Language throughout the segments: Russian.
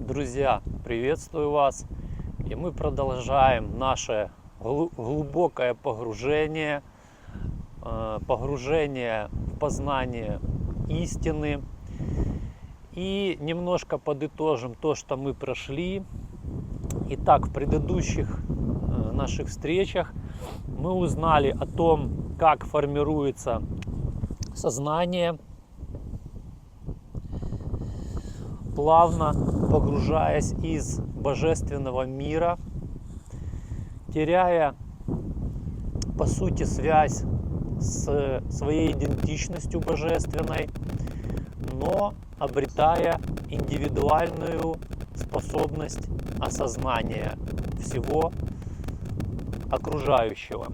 Друзья, приветствую вас! И мы продолжаем наше глубокое погружение в познание истины. И немножко подытожим то, что мы прошли. Итак, в предыдущих наших встречах мы узнали о том, как формируется сознание, плавно погружаясь из божественного мира, теряя по сути связь с своей идентичностью божественной, но обретая индивидуальную способность осознания всего окружающего.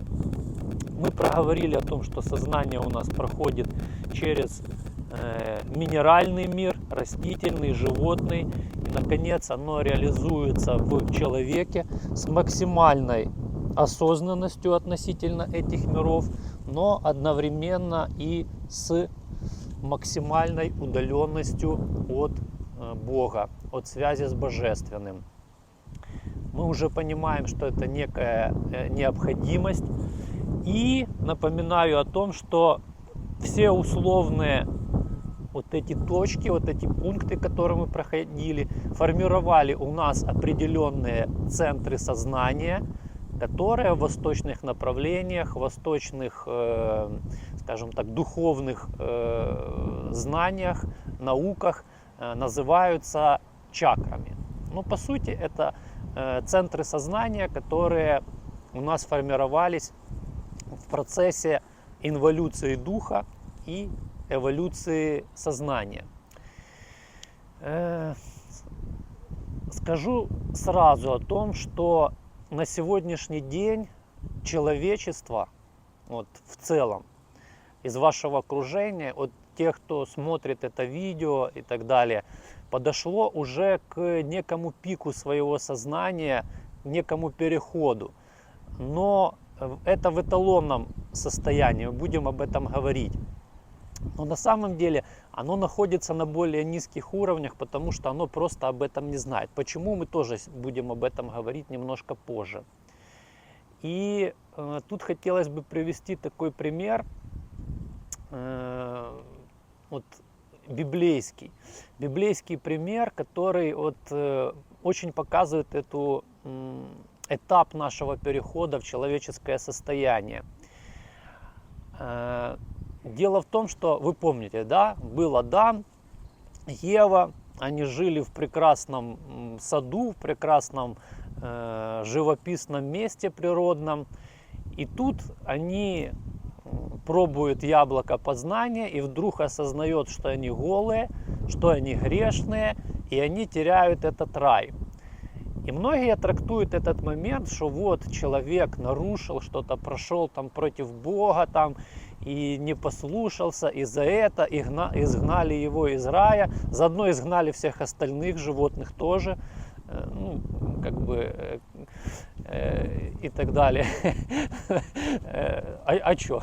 Мы проговорили о том, что сознание у нас проходит через минеральный мир, растительный, животный. И, наконец, оно реализуется в человеке с максимальной осознанностью относительно этих миров, но одновременно и с максимальной удаленностью от Бога, от связи с Божественным. Мы уже понимаем, что это некая необходимость. И напоминаю о том, что все условные вот эти точки, вот эти пункты, которые мы проходили, формировали у нас определенные центры сознания, которые в восточных направлениях, восточных, скажем так, духовных знаниях, науках называются чакрами. Но по сути это центры сознания, которые у нас формировались в процессе инволюции духа и эволюции сознания. Скажу сразу о том, что на сегодняшний день человечество, вот в целом, из вашего окружения, от тех, кто смотрит это видео и так далее, подошло уже к некому пику своего сознания, некому переходу. Но это в эталонном состоянии, мы будем об этом говорить. Но на самом деле оно находится на более низких уровнях, потому что оно просто об этом не знает. Почему, мы тоже будем об этом говорить немножко позже. И тут хотелось бы привести такой пример, вот библейский пример, который вот очень показывает этап нашего перехода в человеческое состояние. Дело в том, что вы помните, да, был Адам, Ева, они жили в прекрасном саду, в прекрасном живописном месте природном. И тут они пробуют яблоко познания и вдруг осознают, что они голые, что они грешные, и они теряют этот рай. И многие трактуют этот момент, что вот человек нарушил что-то, прошел там против Бога там, и не послушался, и за это изгнали его из рая, заодно изгнали всех остальных животных тоже, ну, как бы, и так далее. А чё?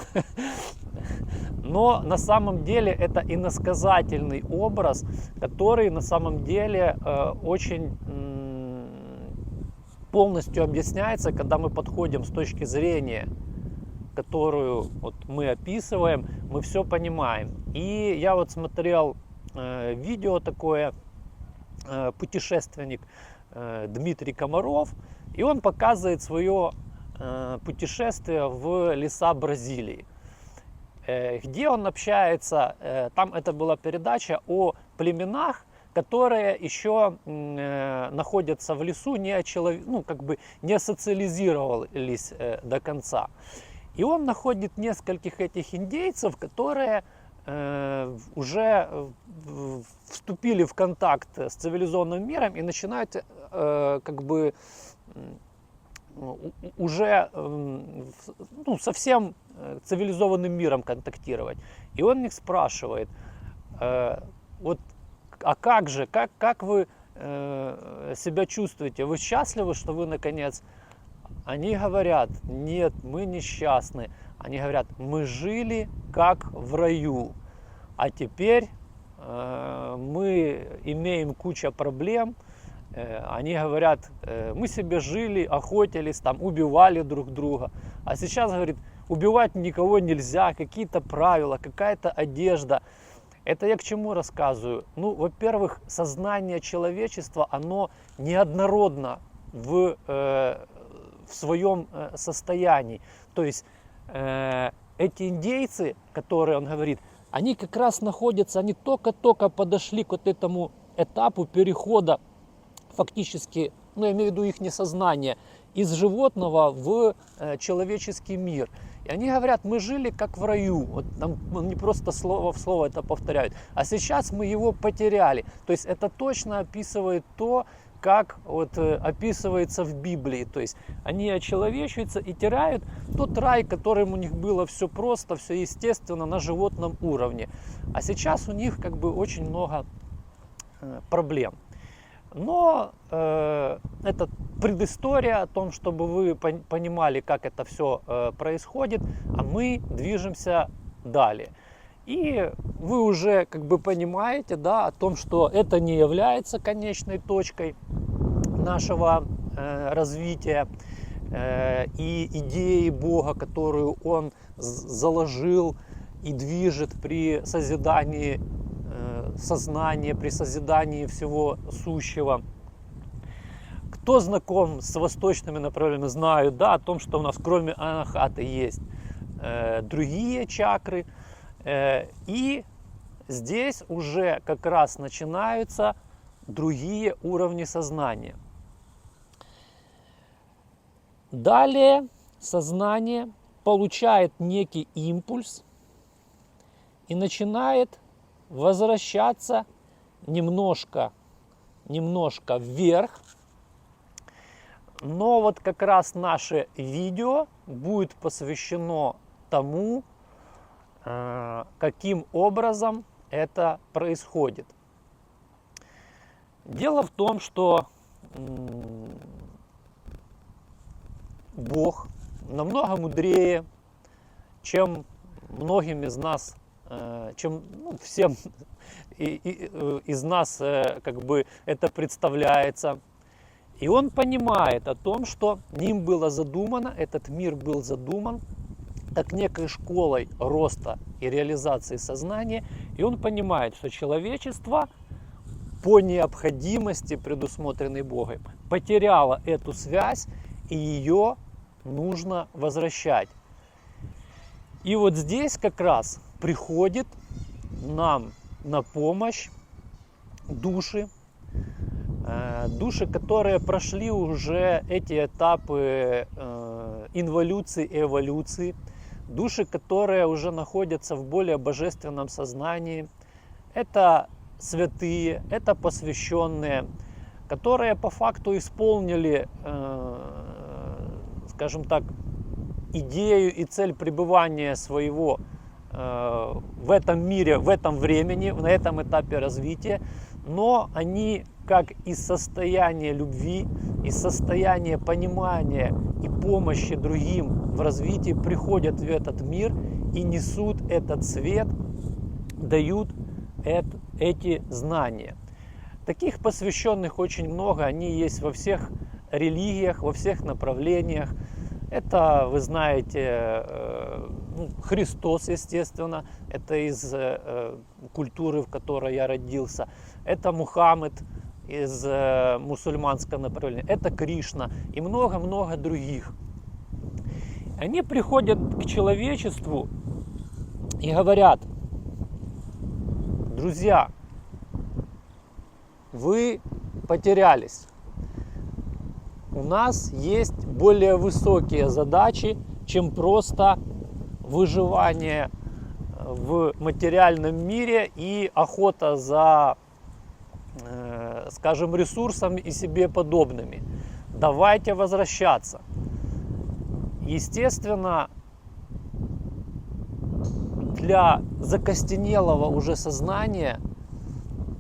Но на самом деле это иносказательный образ, который на самом деле очень полностью объясняется, когда мы подходим с точки зрения, которую вот мы описываем, мы все понимаем. И я вот смотрел видео такое, путешественник Дмитрий Комаров, и он показывает свое путешествие в леса Бразилии, где он общается, там это была передача о племенах, которые еще находятся в лесу, не социализировались до конца. И он находит нескольких этих индейцев, которые уже вступили в контакт с цивилизованным миром и начинают уже совсем цивилизованным миром контактировать. И он их спрашивает, вот, а как же, как вы себя чувствуете? Вы счастливы, что вы наконец? Они говорят, нет, мы несчастны. Они говорят, мы жили как в раю, а теперь мы имеем кучу проблем, Они говорят, мы себе жили, охотились, там, убивали друг друга. А сейчас, говорит, убивать никого нельзя, какие-то правила, какая-то одежда. Это я к чему рассказываю? Ну, во-первых, сознание человечества, оно неоднородно в своем состоянии. То есть эти индейцы, которые он говорит, они как раз находятся, они только-только подошли к вот этому этапу перехода, фактически, ну, я имею в виду их несознание, из животного в человеческий мир. И они говорят, мы жили как в раю. Вот там не просто слово в слово это повторяют. А сейчас мы его потеряли. То есть это точно описывает то, как вот описывается в Библии. То есть они очеловечиваются и теряют тот рай, которым у них было все просто, все естественно на животном уровне. А сейчас у них как бы очень много проблем. Но это предыстория о том, чтобы вы понимали, как это все происходит, а мы движемся далее. И вы уже как бы понимаете, да, о том, что это не является конечной точкой нашего развития и идеи Бога, которую Он заложил и движет при созидании сознания, при созидании всего сущего. Кто знаком с восточными направлениями, знают, да, о том, что у нас кроме анахаты есть другие чакры. И здесь уже как раз начинаются другие уровни сознания. Далее сознание получает некий импульс и начинает возвращаться немножко вверх. Но вот как раз наше видео будет посвящено тому, каким образом это происходит. Дело в том, что Бог намного мудрее, чем многим из нас, чем всем из нас как бы это представляется. И он понимает о том, что ним было задумано, этот мир был задуман как некой школой роста и реализации сознания. И он понимает, что человечество по необходимости, предусмотренной Богом, потеряло эту связь, и ее нужно возвращать. И вот здесь как раз приходит нам на помощь души, которые прошли уже эти этапы инволюции и эволюции, души, которые уже находятся в более божественном сознании. Это святые, это посвященные, которые по факту исполнили, скажем так, идею и цель пребывания своего в этом мире, в этом времени, на этом этапе развития, но они как из состояния любви, из состояния понимания и помощи другим в развитии приходят в этот мир и несут этот свет, дают эти знания. Таких посвященных очень много, они есть во всех религиях, во всех направлениях. Это, вы знаете, Христос, естественно, это из культуры, в которой я родился. Это Мухаммед из мусульманского направления. Это Кришна и много-много других. Они приходят к человечеству и говорят: друзья, вы потерялись. У нас есть более высокие задачи, чем просто выживание в материальном мире и охота за, скажем, ресурсами и себе подобными. Давайте возвращаться. Естественно, для закостенелого уже сознания,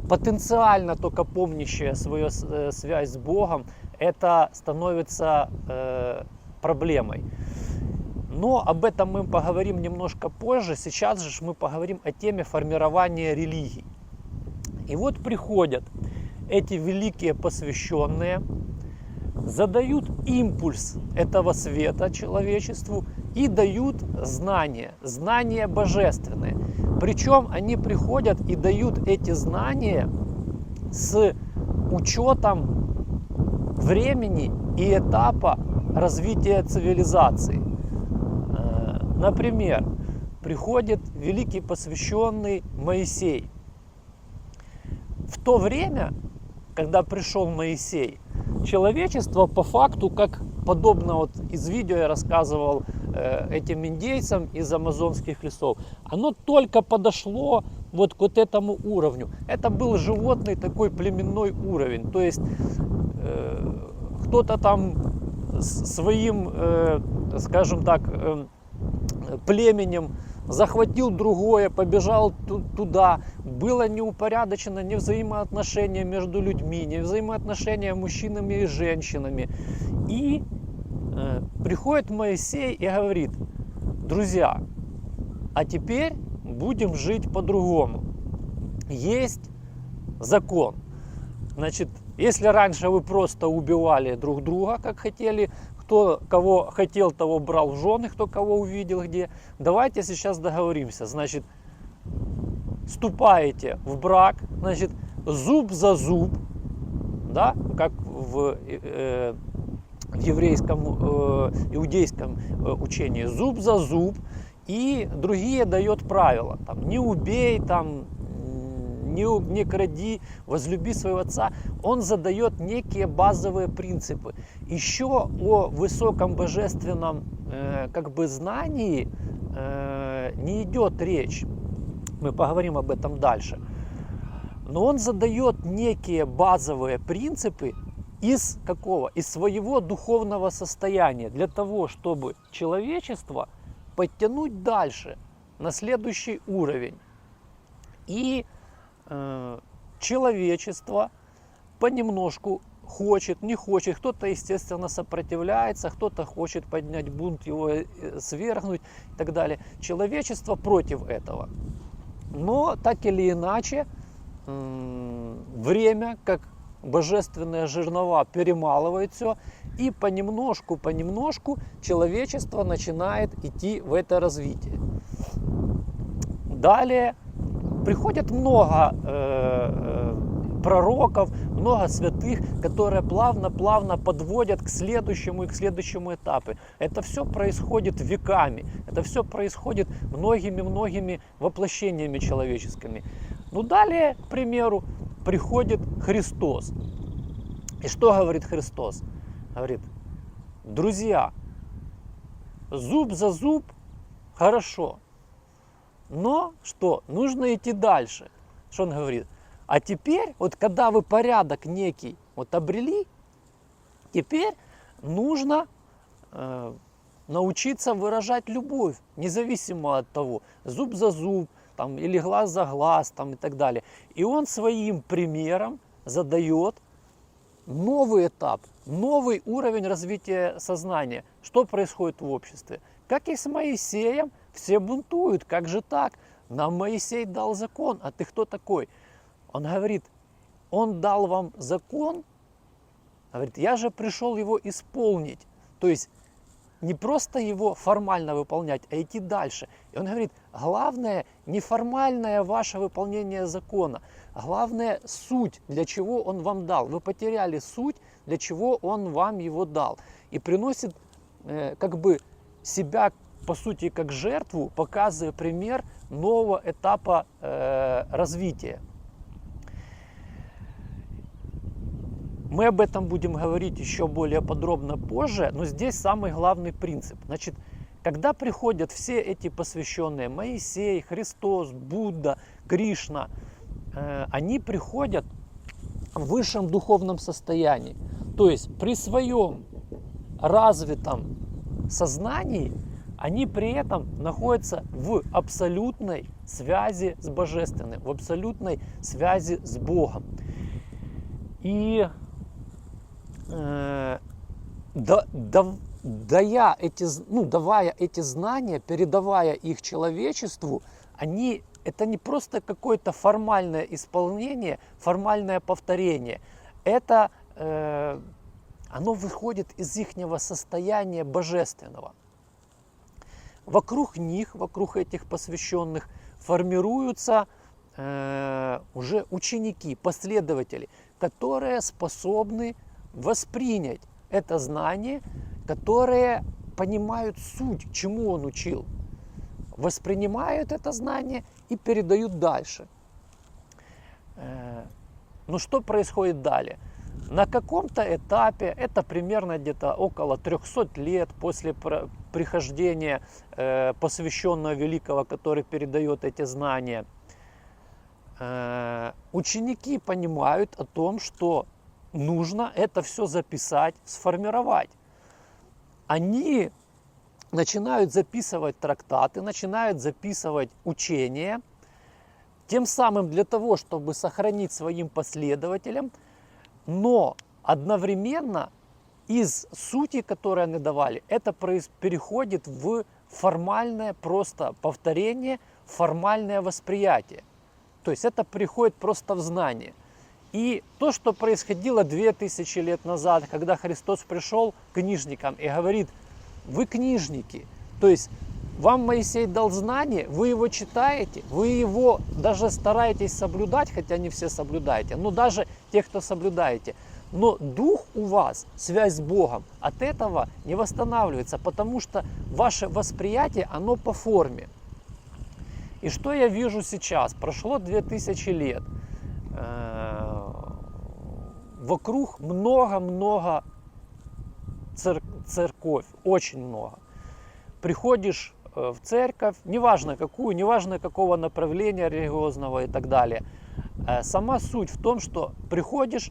потенциально только помнящее свою связь с Богом, это становится проблемой. Но об этом мы поговорим немножко позже. Сейчас же мы поговорим о теме формирования религий. И вот приходят эти великие посвященные задают импульс этого света человечеству и дают знания, знания божественные. Причем они приходят и дают эти знания с учетом времени и этапа развития цивилизации. Например, приходит великий посвященный Моисей. В то время, когда пришел Моисей, человечество по факту, как подобно вот из видео я рассказывал этим индейцам из амазонских лесов, оно только подошло вот к этому уровню. Это был животный такой племенной уровень. То есть кто-то там своим, скажем так, племенем захватил другое, побежал туда. Было неупорядочено не взаимоотношения между людьми, не взаимоотношения мужчинами и женщинами. И приходит Моисей и говорит: друзья, а теперь будем жить по-другому. Есть закон. Значит, если раньше вы просто убивали друг друга, как хотели, кто кого хотел, того брал в жены, кто кого увидел где, давайте сейчас договоримся. Значит, вступаете в брак, значит, зуб за зуб, да, как в еврейском, иудейском учении, зуб за зуб, и другие дает правила, там, не убей, там, не кради, возлюби своего отца. Он задает некие базовые принципы. Еще о высоком божественном как бы знании не идет речь. Мы поговорим об этом дальше. Но он задает некие базовые принципы из какого? Из своего духовного состояния, для того, чтобы человечество подтянуть дальше, на следующий уровень. И человечество понемножку хочет, не хочет, кто-то, естественно, сопротивляется, кто-то хочет поднять бунт, его свергнуть и так далее. Человечество против этого. Но так или иначе, время, как божественные жернова, перемалывает все, и понемножку человечество начинает идти в это развитие. Далее приходит много пророков, много святых, которые плавно подводят к следующему этапу. Это все происходит веками, это все происходит многими воплощениями человеческими. Ну далее, к примеру, приходит Христос. И что говорит Христос? Говорит: друзья, зуб за зуб хорошо, но что? Нужно идти дальше. Что он говорит? А теперь, вот когда вы порядок некий вот обрели, теперь нужно научиться выражать любовь, независимо от того, зуб за зуб, там, или глаз за глаз, там, и так далее. И он своим примером задает новый этап, новый уровень развития сознания. Что происходит в обществе? Как и с Моисеем, все бунтуют. Как же так? Нам Моисей дал закон, а ты кто такой? Он говорит: он дал вам закон, говорит, я же пришел его исполнить. То есть не просто его формально выполнять, а идти дальше. И он говорит: главное не формальное ваше выполнение закона, главное суть, для чего он вам дал. Вы потеряли суть, для чего он вам его дал. И приносит как бы себя, по сути, как жертву, показывая пример нового этапа развития. Мы об этом будем говорить еще более подробно позже, но здесь самый главный принцип. Значит, когда приходят все эти посвященные, Моисей, Христос, Будда, Кришна, они приходят в высшем духовном состоянии. То есть при своем развитом сознании они при этом находятся в абсолютной связи с Божественным, в абсолютной связи с Богом. И давая эти знания, передавая их человечеству, они это не просто какое-то формальное исполнение, формальное повторение. Это оно выходит из ихнего состояния божественного. Вокруг них, вокруг этих посвященных формируются уже ученики, последователи, которые способны воспринять это знание, которые понимают суть, чему он учил, воспринимают это знание и передают дальше. Но что происходит далее? На каком-то этапе, это примерно где-то около 300 лет после прихождения посвященного великого, который передает эти знания, ученики понимают о том, что нужно это все записать, сформировать. Они начинают записывать трактаты, начинают записывать учения, тем самым для того, чтобы сохранить своим последователям, но одновременно из сути, которую они давали, это переходит в формальное просто повторение, формальное восприятие. То есть это приходит просто в знание. И то, что происходило 2000 лет назад, когда Христос пришел к книжникам и говорит: вы книжники, то есть вам Моисей дал знание, вы его читаете, вы его даже стараетесь соблюдать, хотя не все соблюдаете, но даже те, кто соблюдаете. Но дух у вас, связь с Богом, от этого не восстанавливается, потому что ваше восприятие, оно по форме. И что я вижу сейчас? Прошло 2000 лет. Вокруг много-много церковь, очень много. Приходишь в церковь, неважно какую, неважно какого направления религиозного и так далее. Сама суть в том, что приходишь,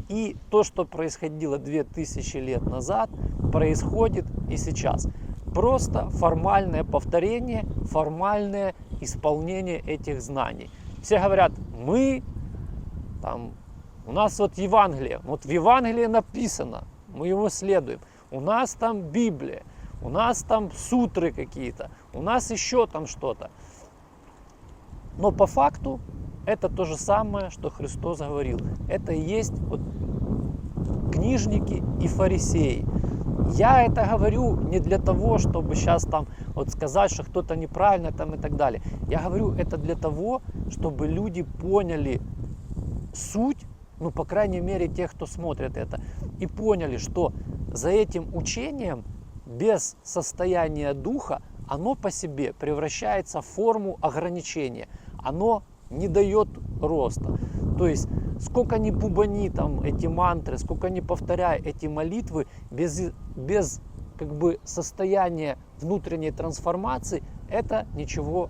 и то, что происходило 2000 лет назад, происходит и сейчас. Просто формальное повторение, формальное исполнение этих знаний. Все говорят: мы, там, у нас вот Евангелие, вот в Евангелии написано, мы его следуем. У нас там Библия, у нас там сутры какие-то, у нас еще там что-то. Но по факту это то же самое, что Христос говорил. Это и есть вот книжники и фарисеи. Я это говорю не для того, чтобы сейчас там вот сказать, что кто-то неправильно там и так далее. Я говорю это для того, чтобы люди поняли суть, ну, по крайней мере, тех, кто смотрит это, и поняли, что за этим учением без состояния духа оно по себе превращается в форму ограничения. Оно не дает роста. То есть, сколько ни бубани там эти мантры, сколько ни повторяй эти молитвы, без как бы состояния внутренней трансформации, это ничего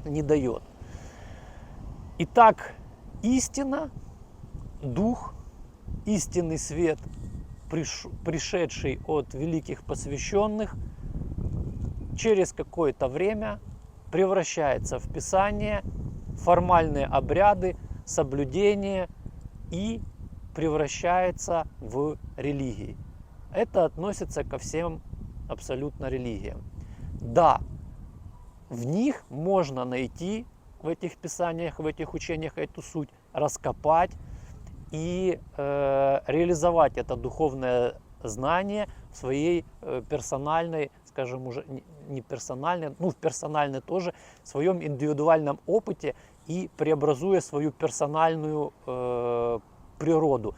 не дает. Итак, истина, дух, истинный свет, пришедший от великих посвященных, через какое-то время превращается в Писание, формальные обряды, соблюдение и превращается в религии. Это относится ко всем абсолютно религиям. Да, в них можно найти, в этих писаниях, в этих учениях эту суть, раскопать и реализовать это духовное знание в своей персональной, скажем, уже не персональной, ну в персональной тоже, в своем индивидуальном опыте и преобразуя свою персональную природу.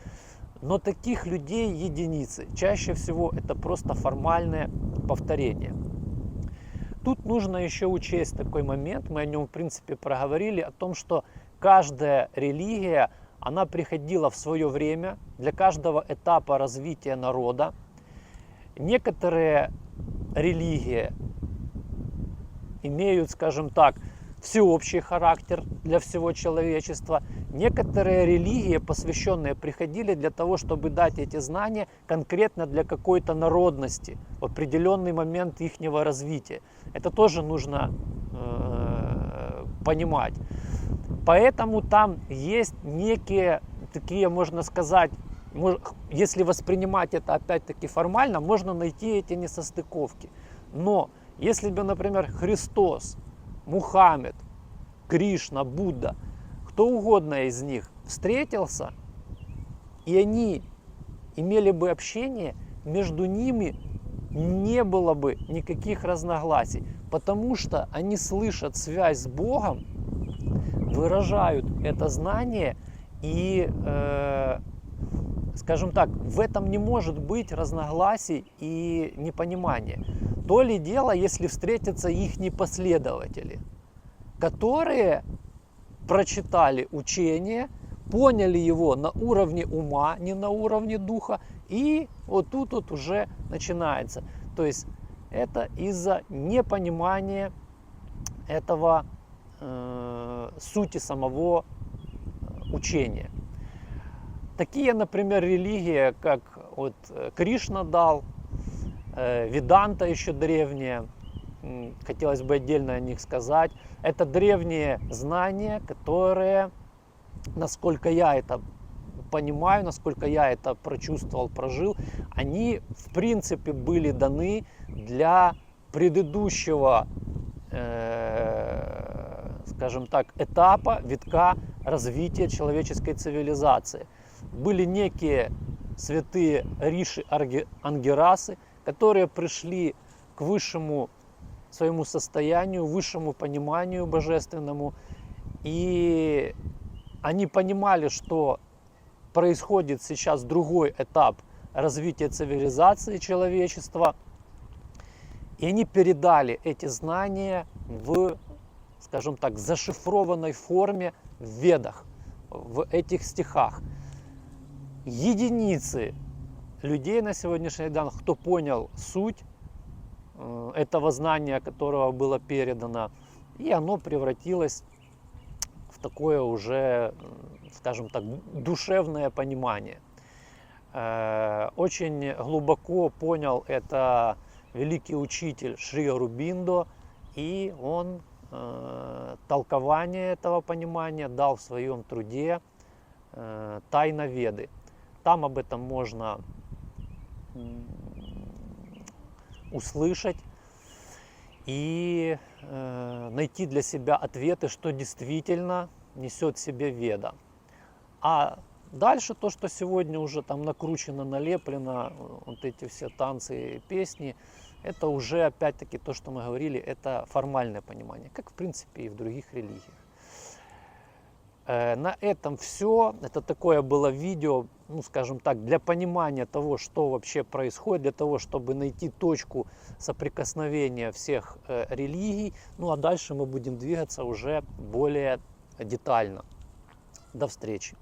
Но таких людей единицы. Чаще всего это просто формальное повторение. Тут нужно еще учесть такой момент, мы о нем в принципе проговорили, о том, что каждая религия, она приходила в свое время для каждого этапа развития народа. Некоторые религии имеют, скажем так, всеобщий характер для всего человечества. Некоторые религии, посвященные, приходили для того, чтобы дать эти знания конкретно для какой-то народности в определенный момент ихнего развития. Это тоже нужно понимать. Поэтому там есть некие такие, можно сказать, если воспринимать это опять-таки формально, можно найти эти несостыковки. Но если бы, например, Христос, Мухаммед Кришна, Будда, кто угодно из них встретился, и они имели бы общение, между ними не было бы никаких разногласий, потому что они слышат связь с Богом, выражают это знание, и, скажем так, в этом не может быть разногласий и непонимания. То ли дело, если встретятся их последователи, которые прочитали учение, поняли его на уровне ума, не на уровне духа, и вот тут вот уже начинается. То есть это из-за непонимания этого сути самого учения. Такие, например, религии, как вот Кришна дал, Веданта еще древняя, хотелось бы отдельно о них сказать. Это древние знания, которые, насколько я это понимаю, насколько я это прочувствовал, прожил, они в принципе были даны для предыдущего, скажем так, этапа, витка развития человеческой цивилизации. Были некие святые риши, ангерасы, которые пришли к высшему своему состоянию, высшему пониманию божественному, и они понимали, что происходит сейчас другой этап развития цивилизации человечества, и они передали эти знания в, скажем так, зашифрованной форме в Ведах, в этих стихах. Единицы людей на сегодняшний день, кто понял суть этого знания, которого было передано, и оно превратилось в такое уже, скажем так, душевное понимание. Очень глубоко понял это великий учитель Шри Ауробиндо, и он толкование этого понимания дал в своем труде «Тайна Веды». Там об этом можно услышать и найти для себя ответы, что действительно несет в себе Веда. А дальше то, что сегодня уже там накручено, налеплено, вот эти все танцы и песни, это уже опять-таки то, что мы говорили, это формальное понимание, как в принципе и в других религиях. На этом все. Это такое было видео, ну скажем так, для понимания того, что вообще происходит, для того, чтобы найти точку соприкосновения всех религий. Ну а дальше мы будем двигаться уже более детально. До встречи.